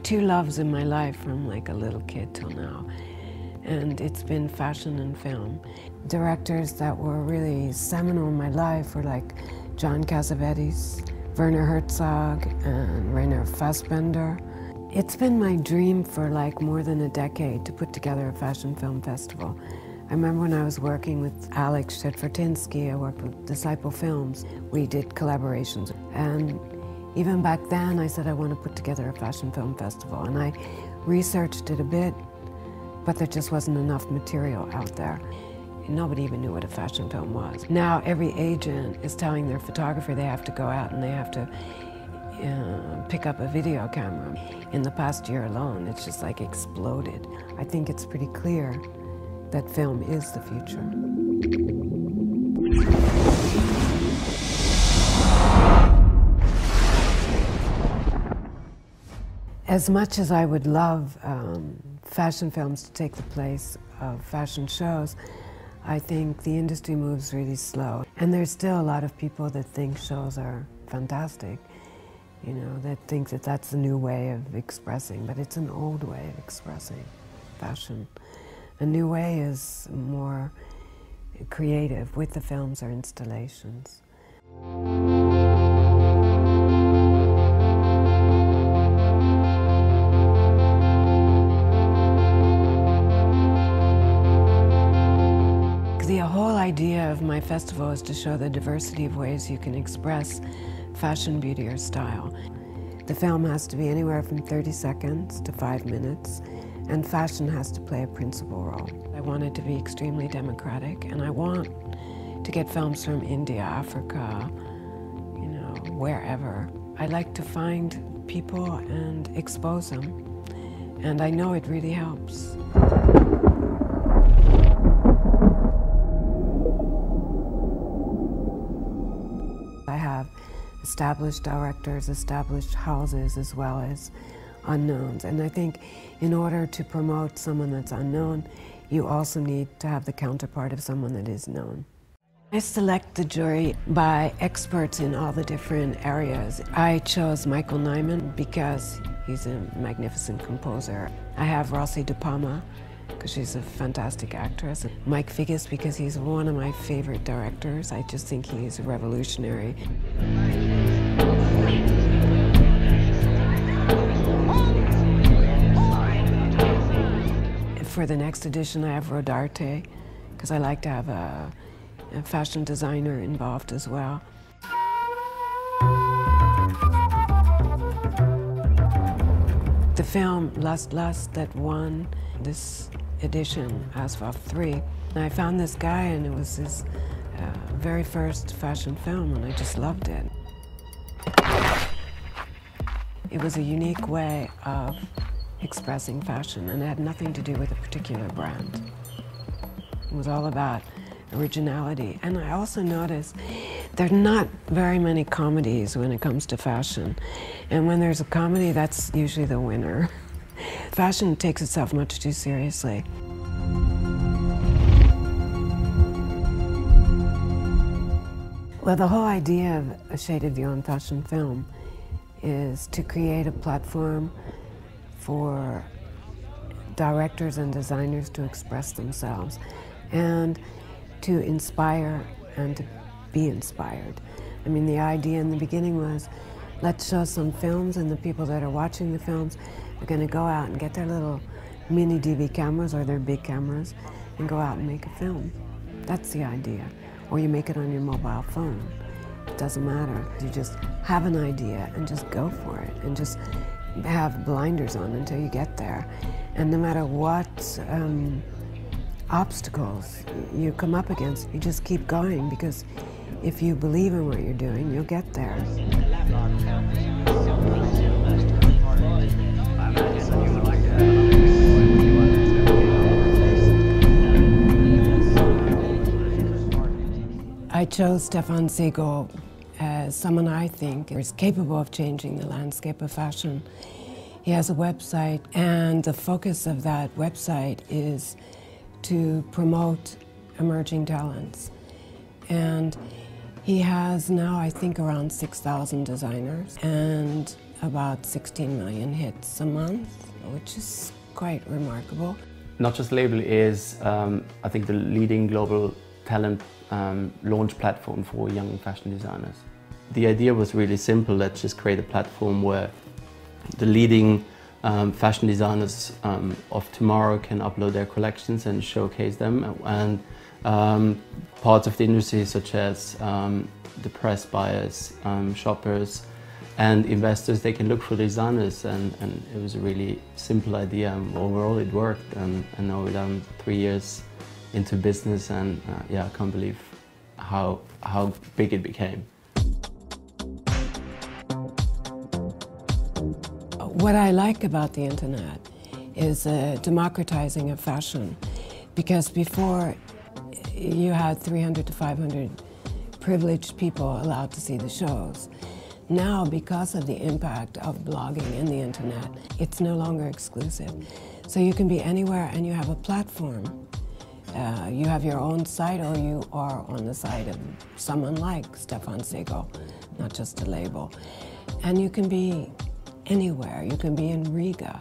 two loves in my life from like a little kid till now, and it's been fashion and film. Directors that were really seminal in my life were like John Cassavetes, Werner Herzog, and Rainer Fassbinder. It's been my dream for like more than a decade to put together a fashion film festival. I remember when I was working with Alex Shedvertinsky, I worked with Disciple Films. We did collaborations, and even back then I said I want to put together a fashion film festival, and I researched it a bit, but there just wasn't enough material out there. Nobody even knew what a fashion film was. Now every agent is telling their photographer they have to go out and they have to pick up a video camera. In the past year alone, it's just like exploded. I think it's pretty clear that film is the future. As much as I would love fashion films to take the place of fashion shows, I think the industry moves really slow. And there's still a lot of people that think shows are fantastic, you know, that think that that's a new way of expressing, but it's an old way of expressing fashion. A new way is more creative with the films or installations. The whole idea of my festival is to show the diversity of ways you can express fashion, beauty, or style. The film has to be anywhere from 30 seconds to 5 minutes, and fashion has to play a principal role. I want it to be extremely democratic, and I want to get films from India, Africa, you know, wherever. I like to find people and expose them, and I know it really helps. I have established directors, established houses, as well as unknowns. And I think in order to promote someone that's unknown, you also need to have the counterpart of someone that is known. I select the jury by experts in all the different areas. I chose Michael Nyman because he's a magnificent composer. I have Rossi De Palma, because she's a fantastic actress. Mike Figgis, because he's one of my favorite directors. I just think he's revolutionary. For the next edition, I have Rodarte, because I like to have a fashion designer involved as well. The film Lust Lust that won this edition, ASVOFF 3, I found this guy, and it was his very first fashion film, and I just loved it. It was a unique way of expressing fashion, and it had nothing to do with a particular brand. It was all about originality. And I also noticed there are not very many comedies when it comes to fashion. And when there's a comedy, that's usually the winner. Fashion takes itself much too seriously. Well, the whole idea of A Shaded View on Fashion Film is to create a platform for directors and designers to express themselves and to inspire and to be inspired. I mean, the idea in the beginning was, let's show some films, and the people that are watching the films are going to go out and get their little mini DV cameras or their big cameras and go out and make a film. That's the idea. Or you make it on your mobile phone. It doesn't matter. You just have an idea and just go for it, and just have blinders on until you get there. And no matter what obstacles you come up against, you just keep going, because if you believe in what you're doing, you'll get there. I chose Stefan Siegal as someone I think is capable of changing the landscape of fashion. He has a website, and the focus of that website is to promote emerging talents. And he has now, I think, around 6,000 designers, and about 16 million hits a month, which is quite remarkable. Not Just Label is, I think, the leading global talent launch platform for young fashion designers. The idea was really simple. Let's just create a platform where the leading fashion designers of tomorrow can upload their collections and showcase them. And parts of the industry such as the press buyers, shoppers and investors, they can look for designers, and it was a really simple idea. Overall it worked, and now we're 3 years into business, and yeah, I can't believe how big it became. What I like about the internet is democratizing of fashion, because before you had 300 to 500 privileged people allowed to see the shows. Now, because of the impact of blogging and the internet, it's no longer exclusive. So you can be anywhere and you have a platform. You have your own site, or you are on the site of someone like Stefan Siegal, not just a label. And you can be anywhere. You can be in Riga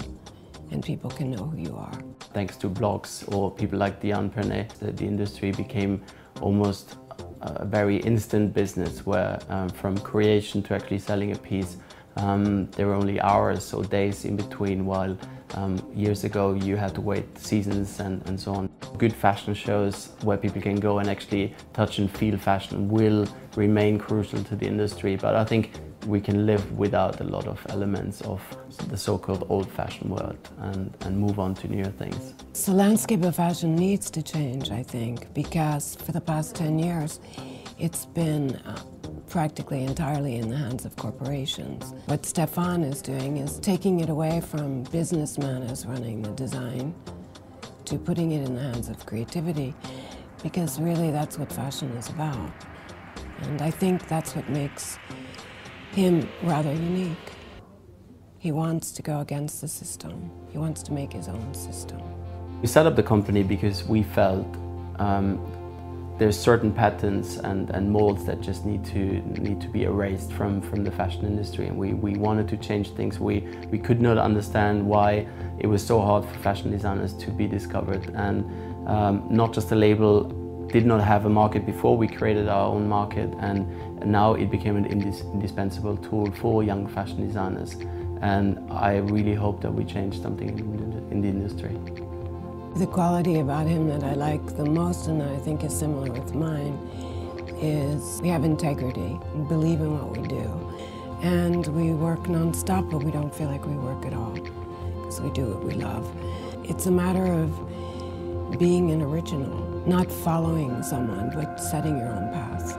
and people can know who you are. Thanks to blogs or people like Diane Pernet, the industry became almost a very instant business where from creation to actually selling a piece, there were only hours or days in between, while years ago you had to wait seasons and so on. Good fashion shows where people can go and actually touch and feel fashion will remain crucial to the industry, but I think we can live without a lot of elements of the so-called old-fashioned world and move on to newer things. The landscape of fashion needs to change, I think, because for the past 10 years it's been practically entirely in the hands of corporations. What Stefan is doing is taking it away from businessmen as running the design to putting it in the hands of creativity, because really that's what fashion is about. And I think that's what makes him rather unique. He wants to go against the system. He wants to make his own system. We set up the company because we felt there's certain patterns and molds that just need to be erased from the fashion industry, and we wanted to change things. We could not understand why it was so hard for fashion designers to be discovered, and Not Just a Label did not have a market before. We created our own market, and now it became an indispensable tool for young fashion designers, and I really hope that we change something in the industry. The quality about him that I like the most, and that I think is similar with mine, is we have integrity. We believe in what we do. And we work non-stop, but we don't feel like we work at all, because we do what we love. It's a matter of being an original, not following someone, but setting your own path.